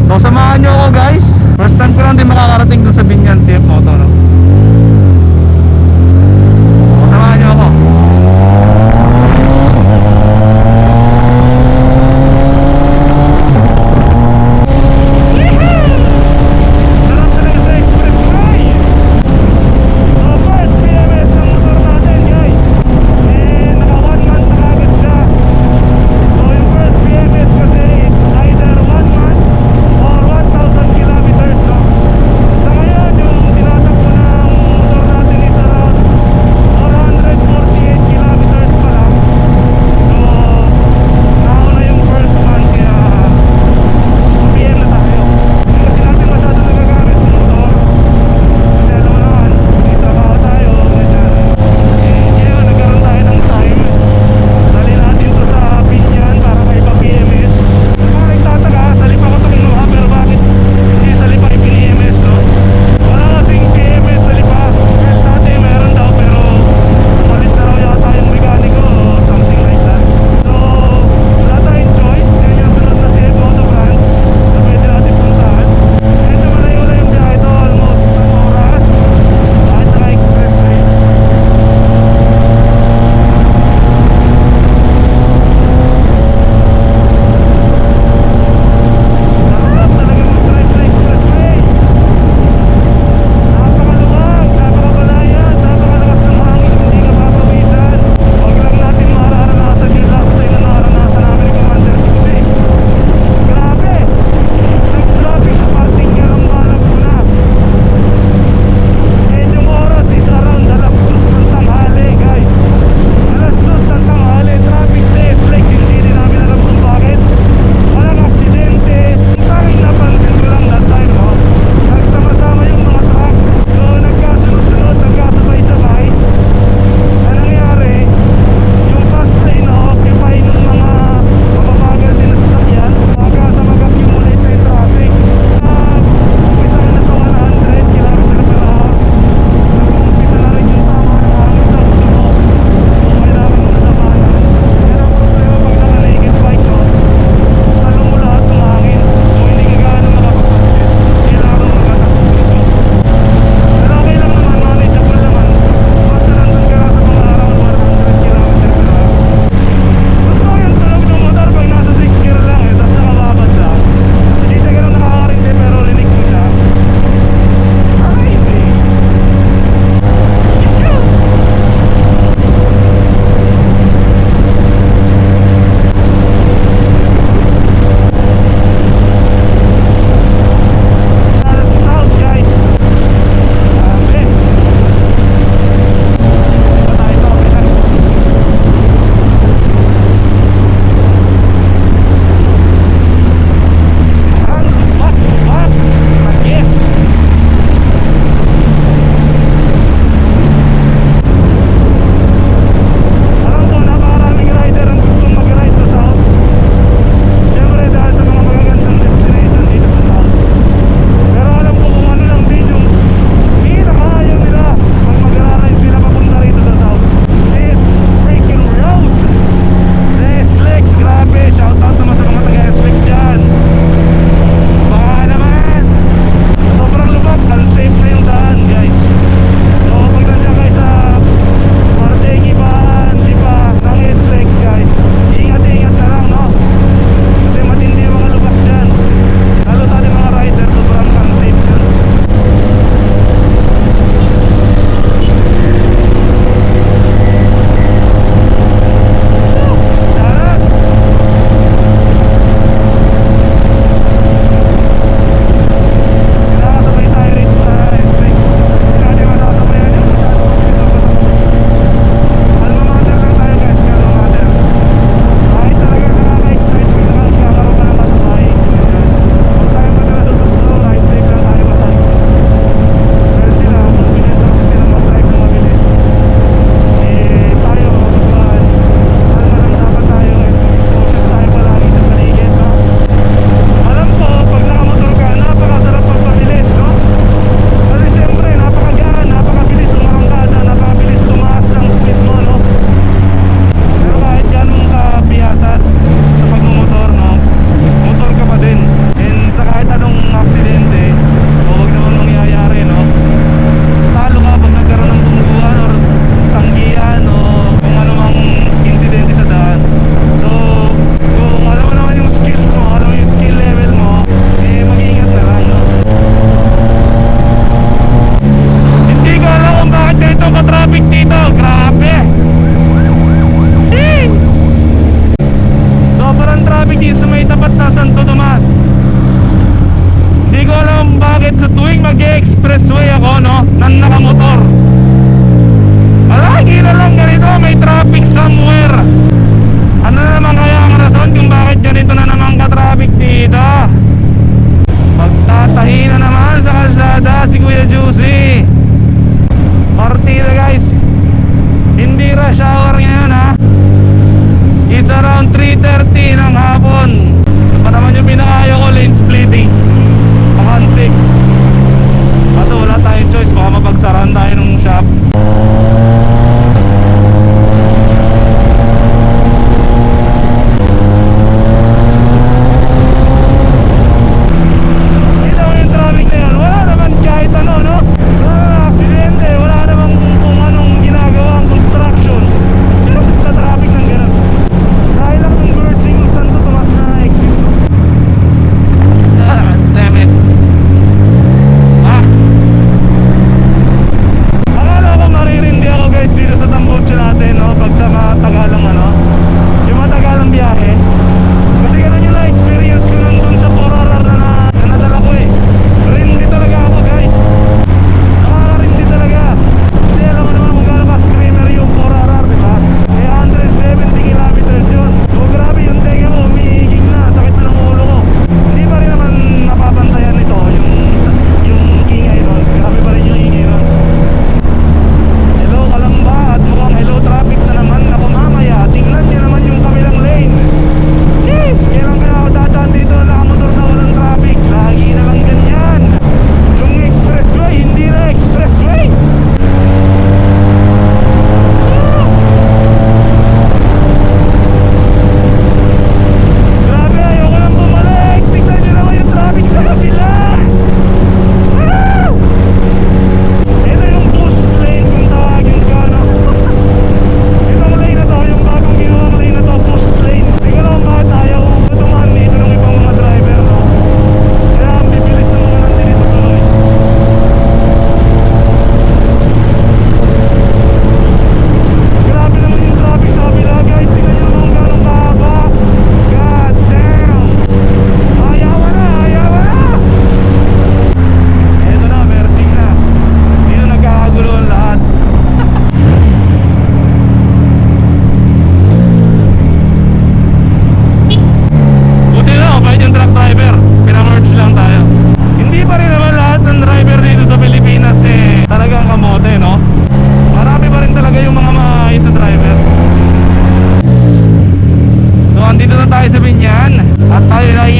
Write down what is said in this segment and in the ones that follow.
So samahan nyo ako guys. First time ko lang din makakarating dun sa Binyan CF Moto, no? So, samahan nyo ako. Kilometers, no? Sa ngayon, yung tinatakbo sa tuwing mag-expressway ako, no, nang nakamotor, lagi na lang ganito, may traffic somewhere. Ano na naman kaya ang rason kung bakit ganito na naman ka-traffic dito? Pagtatahi na naman sa kalsada si Kuya Juicy. Partida guys, hindi rush hour ngayon ha. It's around 3:30 ng hapon. Ito pa naman yung pinakaya ko, lane splitting, pakansik. Kaso wala tayong choice, baka mapagsarahan tayo ng shop.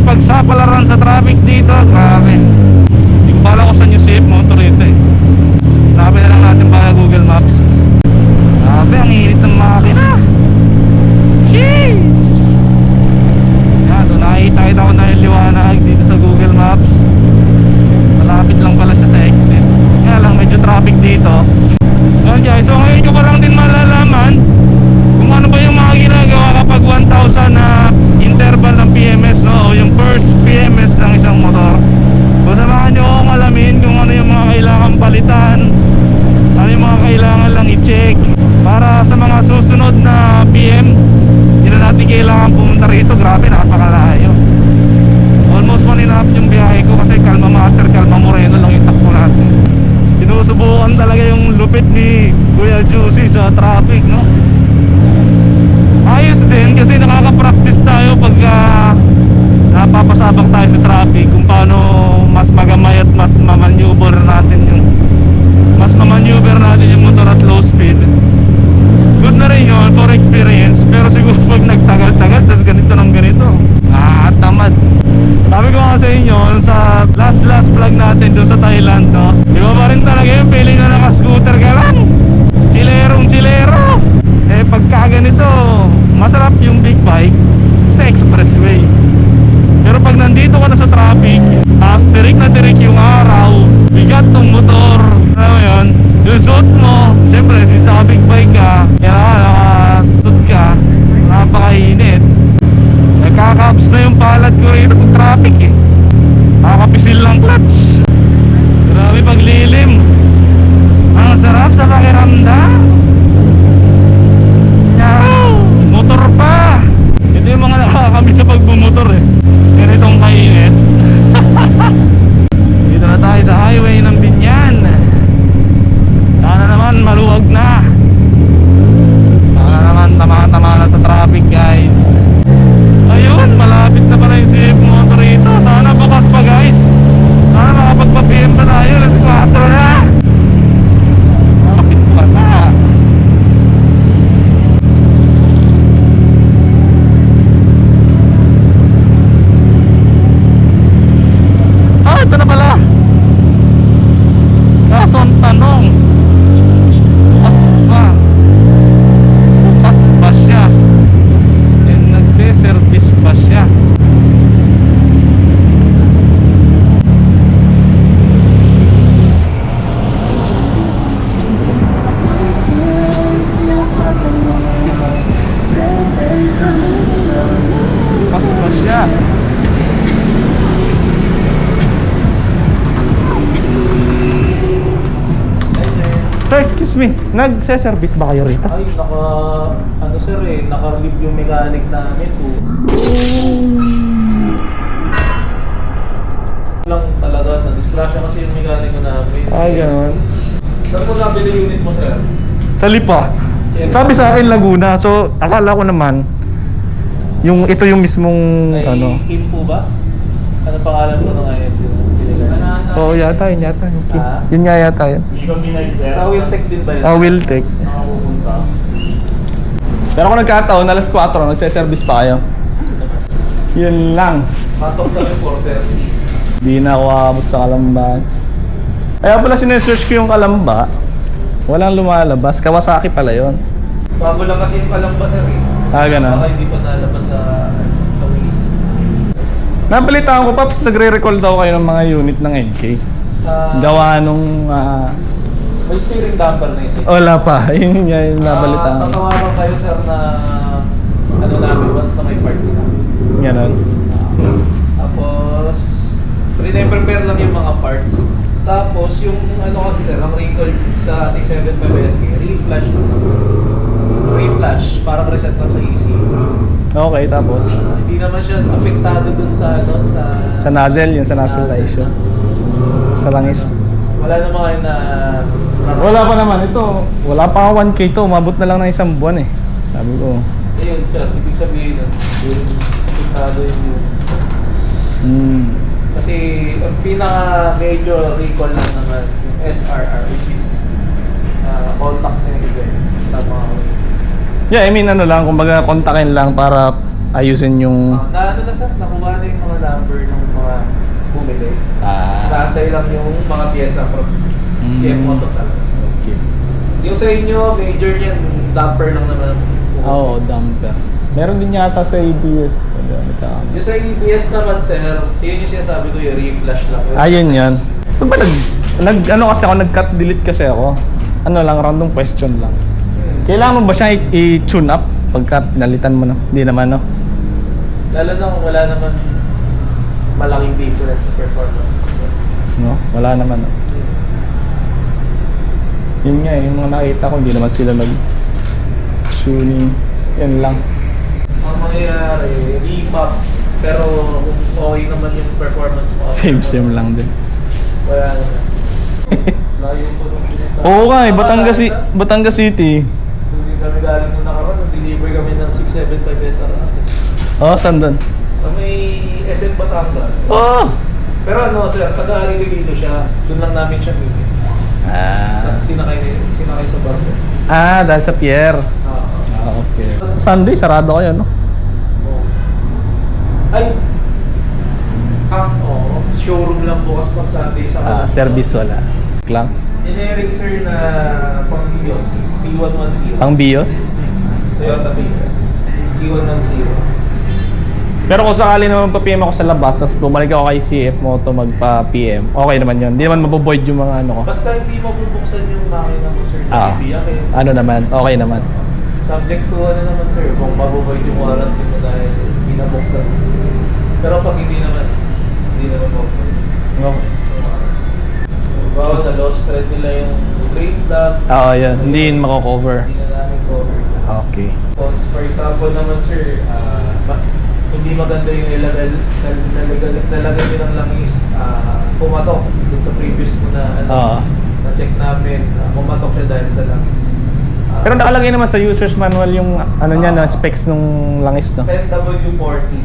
Pagsapalaran sa traffic dito, grabe. Hindi ko pala kung saan yung safe motor ito eh. Sabi na lang natin para Google Maps. Grabe, ang init ng makina. Sheesh! Yan, so nakita ko na yung liwanag dito sa Google Maps. Malapit lang pala siya sa exit. Kaya lang, medyo traffic dito. Yan guys, so ngayon ko pa lang din malalaman kung ano ba yung mga ginagawa kapag 1,000 na interval ng PMS, no? O yung first PMS ng isang motor. So samahan nyo akong alamin kung ano yung mga kailangan palitan, ano yung mga kailangan lang i-check para sa mga susunod na PM. Hindi na natin kailangan pumunta rito. Grabe, napakalayo. Almost 1.5 yung biyahe ko kasi Calma Mater, Calma Moreno lang yung takbo natin. Sinusubukan talaga yung lupit ni Kuya Juicy sa traffic, no? Ayos din kasi nakaka-practice tayo pagka napapasabak tayo sa traffic kung paano mas magamay at mas mamaneuver natin yung motor at low speed. Good na rin yun for experience, pero siguro pag nagtagal-tagal tas ganito ng ganito, tamad. Sabi ko nga sa inyo sa last vlog natin doon sa Thailand, no? Iba pa rin talaga yung feeling na naka-scooter ka lang, chilero. Eh pagka ganito, masarap yung big bike sa expressway. Pero pag nandito ka na sa traffic, tapos tirik yung araw, bigat tong motor, alam mo yun, yung suit mo, syempre since naka big bike ka, naka-suit ka, napakainit. Nagkakaps na yung palad ko rito ng traffic eh. Nakakapisil lang clutch. Grabe paglilim. Ang sarap sa pakiramdam. Motor pa. Ito yung mga nakakamiss sa pagbumotor eh. Ganitong kainit. Dito na tayo sa me, nagse-service ba kayo rito? Ay, ano sir naka-relieve yung mechanic namin po. Lang talaga, na-discrasya kasi yung mechanic namin. Ay, gano'n. Saan po nabili unit mo sir? Sa Lipa. Sabi sa akin Laguna, so akala ko naman ito yung mismong Ay, ano. Kim po ba? Ano pangalan ko ng IF yun? Oo, yata yun. Ah? Yun nga yata yun. Sa Wiltec din ba yun? Wiltec. Nakapupunta. Pero kung nagkataon, alas 4, nagse-service pa kayo. Yun lang. Matok na yung 4:30. Di na ako aabot sa Kalamba. Kaya pala sinesearch ko yung Kalamba. Walang lumalabas. Kawasaki pala yun. Bago lang kasi yung Kalamba sir Ganun. Baka hindi pa nalabas sa Waze. Napalitaan ko, Paps, nagre-recall daw kayo ng mga unit ng NK. Gawa nung... May steering damper na isa. wala pa. Yun yung nabalitaan ko. Tatawagan kayo sir na ano namin once na may parts na. Ganon. Tapos prepare lang yung mga parts. Tapos yung ano kasi sir, ang recall sa 675 LK, reflash lang. Reflash, parang reset lang sa ECU. Okay, tapos? Hindi naman siya apektado dun sa ano Sa nozzle, yung sa nozzle na issue. Sa langis. Wala naman kayo na Wala pa naman. Ito, wala pa nga 1K to. Umabot na lang ng isang buwan eh. Sabi ko. Ayun sir, ibig sabihin nun, yung apektado yun. Kasi ang pinaka-major recall lang naman yung SRR, which is contact na yun sa mga Yeah, I mean ano lang, kumbaga kontakin lang para ayusin yung... na sir, nakuha na yung mga number ng mga bumili. Naantay lang yung mga pyesa from CF Moto talaga. Okay. Yung sa inyo, major yan, damper lang naman. Oo, damper. Meron din yata sa ABS. Yung sa ABS naman sir, yun yung sinasabi ko yung reflash lang. Ayun yan. Ano ba ano kasi ako, nag-cut delete kasi ako. Ano lang, random question lang. Kailangan mo ba siya i-tune up pagka pinalitan mo, no? Hindi naman, no? Lalo na kung wala naman malaking difference sa performance. No? Wala naman, no? Yun nga, yung mga nakita ko, hindi naman sila nag-tuning. Yan lang. Ang mangyayari, remap, pero kung okay naman yung performance mo. Same lang din. Wala naman. Layo po nung pinunta. Oo nga eh, Batangas City. Hindi kami galing nung nakaroon, deliver kami ng 675 SR natin. Oh, saan doon? Sa may SM Batangas. Oh! Pero ano sir, taga-Alilibito siya, doon lang namin siya mili. Sa sinakay sa bar sir. Dahil sa Pierre. Okay. Sunday, sarado kayo, no? Ay! Showroom lang bukas pag Sunday sa Service wala. Lang. Generic sir na pang-Bios, C110. Pang BIOS? Toyota Vios, C110. Pero kung sakali naman pa-PM ako sa labas, tapos bumalik ako kay CF Moto magpa-PM, okay naman yun. Hindi naman mabovoid yung mga ano ko. Basta hindi mabubuksan yung makina mo sir, bibiyak eh. Ano naman, okay naman. Subject to ano naman sir, kung mabovoid yung warranty mo dahil binabuksan. Pero pag hindi naman mabovoid. No. Bawa na lost thread nila yung green plug. Oo, yan. Hindi yun mako-cover. Hindi na namin cover. Okay. Tapos for example naman sir, hindi maganda yung nalagay nyo ng langis, pumatok dun sa previous mo na na-check namin, pumatok siya dahil sa langis. Pero nakalagay naman sa user's manual yung ano niya na specs nung langis, no? 10W40.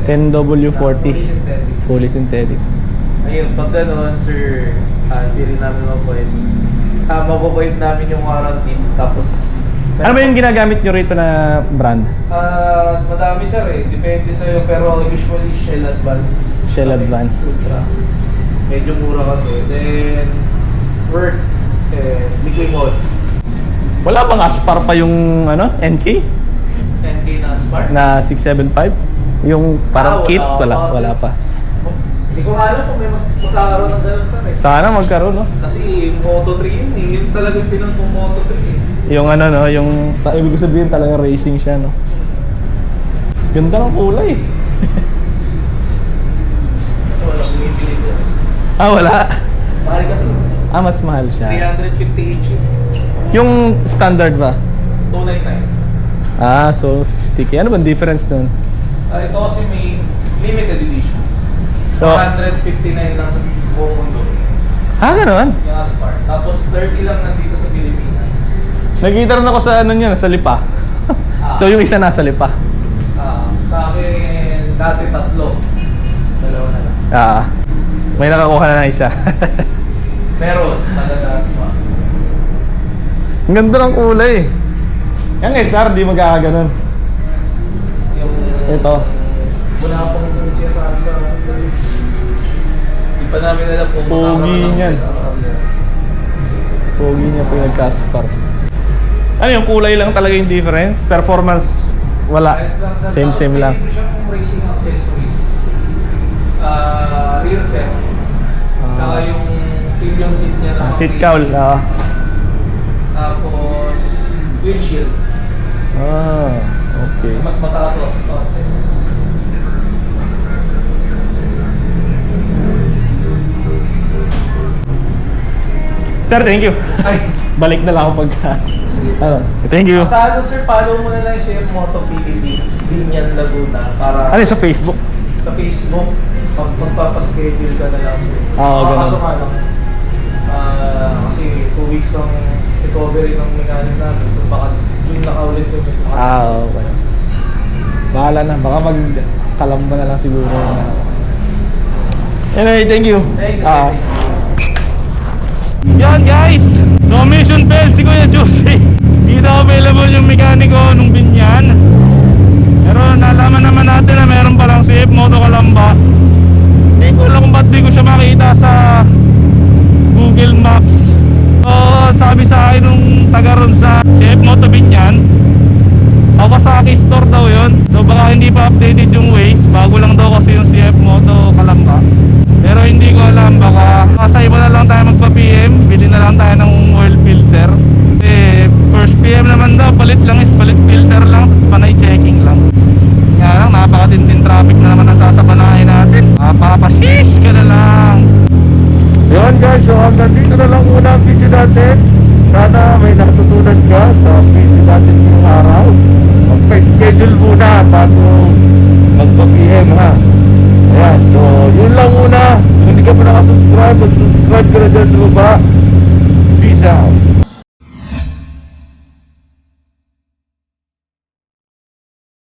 10W40. Fully synthetic. Fully synthetic. Ayun, pag gano'n sir, hindi rin namin mabovoid. Mabovoid namin yung warranty, tapos... Ano ba yung ginagamit nyo rito na brand? Madami sir eh, depende sa'yo, pero usually Shell Advance. Shell Advance. Ultra. Medyo mura kasi. Then, work, liquid mode. Wala bang Aspar pa yung ano, NK? NK na Aspar? Na 675? Yung parang kit? Wala pa. Hindi ko alam kung may magkakaroon ng ganun sir eh. Sana magkaroon, no? Kasi Moto3 yun eh, yun talagang pinang Moto3 eh. Yung ano, no? Yung, ibig sabihin talaga racing siya, no? Ganda ng kulay. Kasi wala kong maintenance sir. Wala. Mahal kasi. Mas mahal siya. 350 each eh. Yung standard ba? 299. Ah, so 50k. Ano ba difference nun? Ito kasi may limited edition. So, 159 lang sa buong mundo. gano'n? Yung Aspar. Tapos 30 lang nandito sa Pilipinas. Nakikita rin ako sa ano niya, sa Lipa. So yung isa nasa Lipa. Sa akin, dati 3. 2 na lang. May nakakuha na ng isa. Meron, madalas pa. Ang ganda ng kulay. Yung SR, di magkakaganon. Yung... Ito. Wala pang siya sa Di pa namin alam kung Pogi niyan. sa Arabia. Pogi niya po yung nagka-spark. Ano yung kulay lang talaga yung difference? Performance, wala. Ayos lang, sir. Same Tapos lang. may siyang racing accessories. Rear set. Saka yung pillion seat niya na Seat cowl. Tapos windshield. Okay. Mas mataas o. Sir, thank you. Ay. Balik na lang ako pagka... Thank you. At sir, follow mo na lang si Moto Philippines, Binyan Laguna, para Ano sa Facebook? sa Facebook, pag magpapaschedule ka na lang sir. Ganun. Kaso nga lang, kasi 2 weeks ang recovery ng mechanic namin, so baka June na ka ulit yung Okay. Bahala na. Baka magkalamba na lang siguro. Anyway, thank you. Thank you, sir. Yan guys, so mission failed si Kuya Jose. Hindi na available yung mekaniko nung Binyan. Pero nalaman naman natin na meron palang si Moto Kalamba. Hindi ko alam kung ba't di ko siya makita sa Google Maps. So sabi sa akin nung taga ron sa CF Moto Binyan, Kawasaki store daw yun. So baka hindi pa updated yung Waze. Bago lang daw kasi yung CF Moto Kalamba. Pero hindi ko alam, baka sa iba na lang tayo magpa-PM. Bili na lang tayo ng oil filter. First PM naman daw, palit lang is palit filter lang, tapos panay checking lang. Nga lang, napakatinding traffic na naman ang sasabanahin natin. Mapapashish ka na lang. Yun guys, so hanggang dito na lang muna ang video natin. Sana may natutunan ka sa video natin ngayong araw. Magpa-schedule muna bago magpa-PM ha. Ayan, so yun lang muna. Kung hindi ka pa nakasubscribe, mag-subscribe ka na dyan sa baba. Peace out.